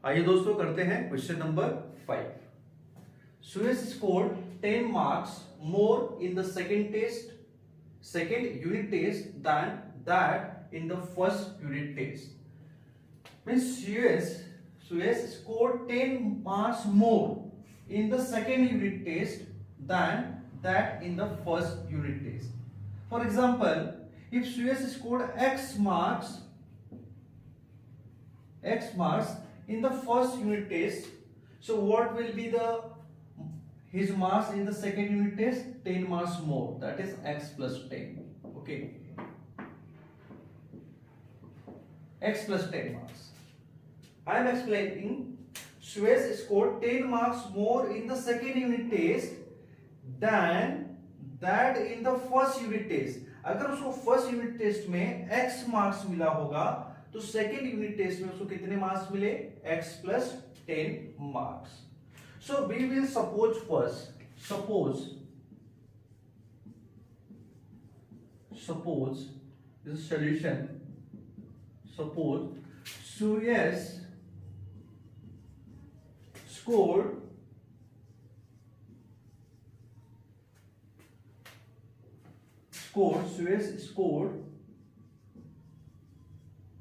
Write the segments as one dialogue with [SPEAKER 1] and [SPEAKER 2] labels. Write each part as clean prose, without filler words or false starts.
[SPEAKER 1] आइए दोस्तों करते हैं question number 5। Suyash scored 10 marks more in the second unit test than that in the first unit test. Means Suyash scored 10 marks more in the second unit test than that in the first unit test. For example, if Suyash scored X marks in the first unit test, so what will be his marks in the second unit test? 10 marks more, that is x plus 10. Okay, x plus 10 marks. I am explaining Suyash scored 10 marks more in the second unit test than that in the first unit test. अगर उसको first unit test में x marks मिला होगा तो second unit test में उसको कितने marks मिले? x plus 10 marks. So we will suppose this is solution. Suppose Suyash scored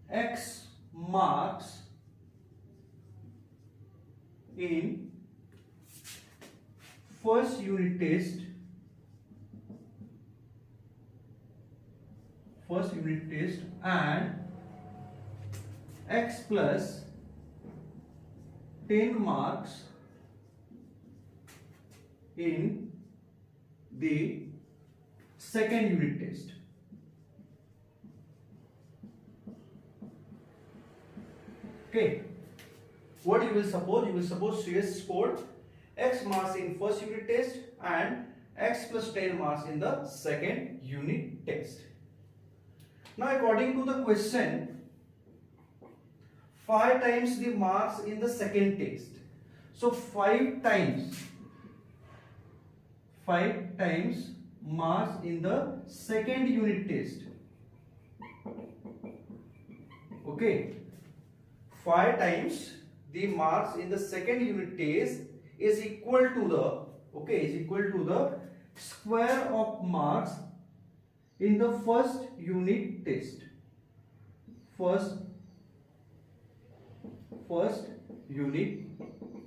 [SPEAKER 1] X marks in first unit test and x plus 10 marks in the second unit test. Okay, what you will suppose? You will suppose Suyash scored x marks in first unit test and x plus 10 marks in the second unit test. Now according to the question, 5 times the marks in the second test. So 5 times marks in the second unit test. Okay, 5 times the marks in the second unit test is equal to the square of marks in the first unit test. First unit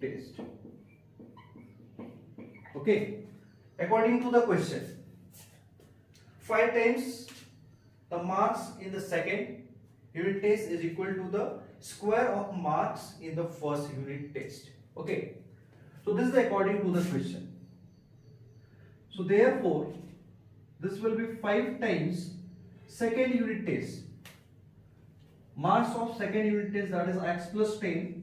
[SPEAKER 1] test. Okay, according to the question, 5 times the marks in the second unit test is equal to the square of marks in the first unit test. Okay, so this is according to the question. So therefore this will be 5 times second unit test. Marks of second unit test, that is x plus 10,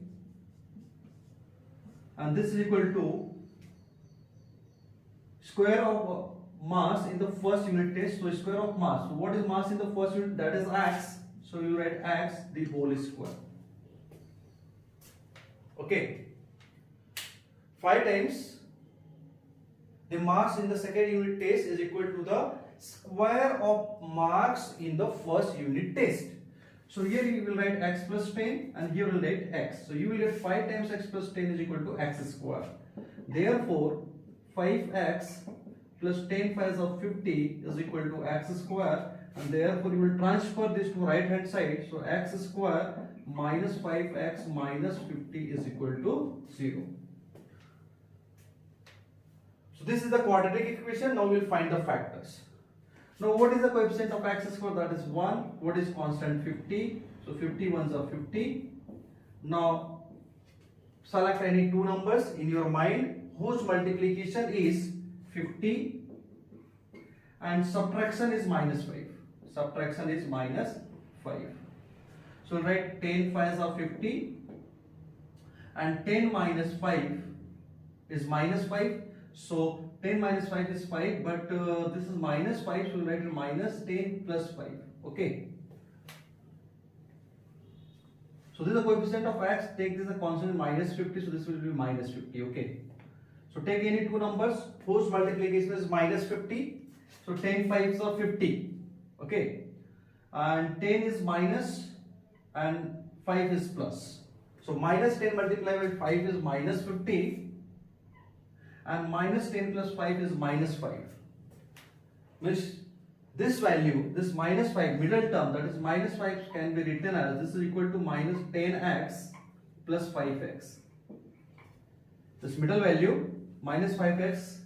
[SPEAKER 1] and this is equal to square of mass in the first unit test. So square of mass. So what is mass in the first unit? That is x. So you write x the whole square. Okay. 5 times the marks in the second unit test is equal to the square of marks in the first unit test. So here you will write x plus 10 and here you will write x. So you will get 5 times x plus 10 is equal to x square. Therefore 5x plus 10 5s of 50 is equal to x square, and therefore you will transfer this to right hand side. So x square minus 5x minus 50 is equal to 0. So this is the quadratic equation. Now we will find the factors. Now what is the coefficient of x square? That is 1. What is constant? 50. So 50 ones are 50. Now select any two numbers in your mind whose multiplication is 50 and subtraction is minus 5. Subtraction is minus 5. So write 10 5s are 50 and 10 minus 5 is minus 5. So 10 minus 5 is 5, but this is minus 5, so we'll write it minus 10 plus 5. Okay. So this is the coefficient of x. Take this as a constant minus 50, so this will be minus 50. Okay. So take any two numbers whose multiplication is minus 50. So 10 5s are 50. Okay. And 10 is minus and 5 is plus. So minus 10 multiplied by 5 is minus 50, and minus 10 plus 5 is minus 5. Which this value, this minus 5 middle term, that is minus 5, can be written as this is equal to minus 10x plus 5x. This middle value minus 5x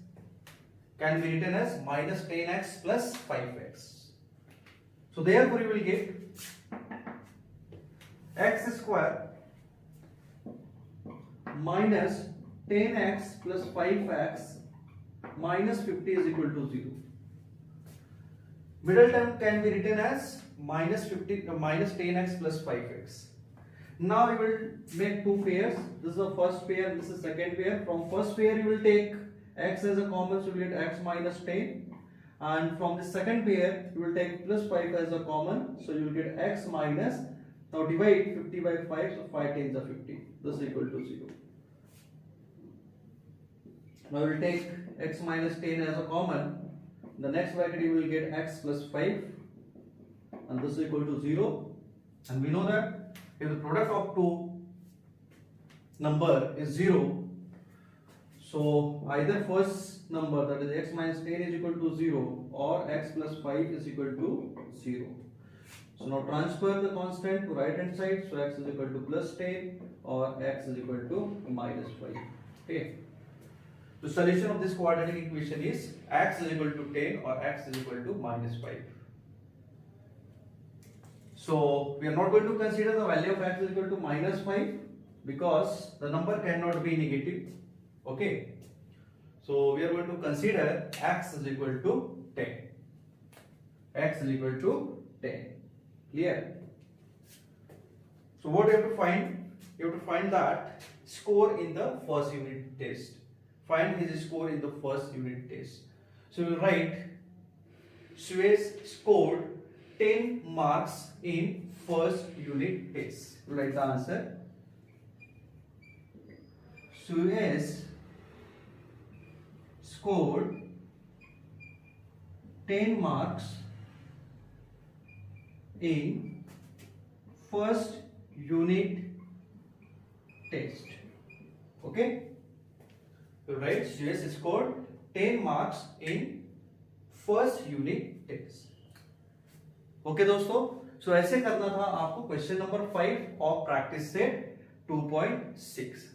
[SPEAKER 1] can be written as minus 10x plus 5x. So therefore you will get x square minus 10x plus 5x minus 50 is equal to 0. Middle term can be written as minus 10x plus 5x. Now you will make two pairs. This is the first pair, this is second pair. From first pair you will take x as a common, so you will get x minus 10. And from the second pair you will take plus 5 as a common, so you will get x minus. Now divide 50 by 5, so 5 tens are 50. This is equal to 0. Now we will take x minus 10 as a common. In the next bracket you will get x plus 5, and this is equal to 0. And we know that if the product of two number is 0, so either first number, that is x minus 10, is equal to 0, or x plus 5 is equal to 0. So now transfer the constant to right hand side, so x is equal to plus 10 or x is equal to minus 5. Okay. The solution of this quadratic equation is x is equal to 10 or x is equal to minus 5. So we are not going to consider the value of x is equal to minus 5 because the number cannot be negative. Okay. So we are going to consider x is equal to 10. X is equal to 10. Clear? So what you have to find? You have to find that score in the first unit test. Find his score in the first unit test. So we will write Suez scored 10 marks in first unit test. We will write the answer. Suez scored 10 marks in first unit test. Okay? So right, Suez scored 10 marks in first unit test. Okay दोस्तों, so ऐसे करना था आपको question number 5 और practice set 2.6.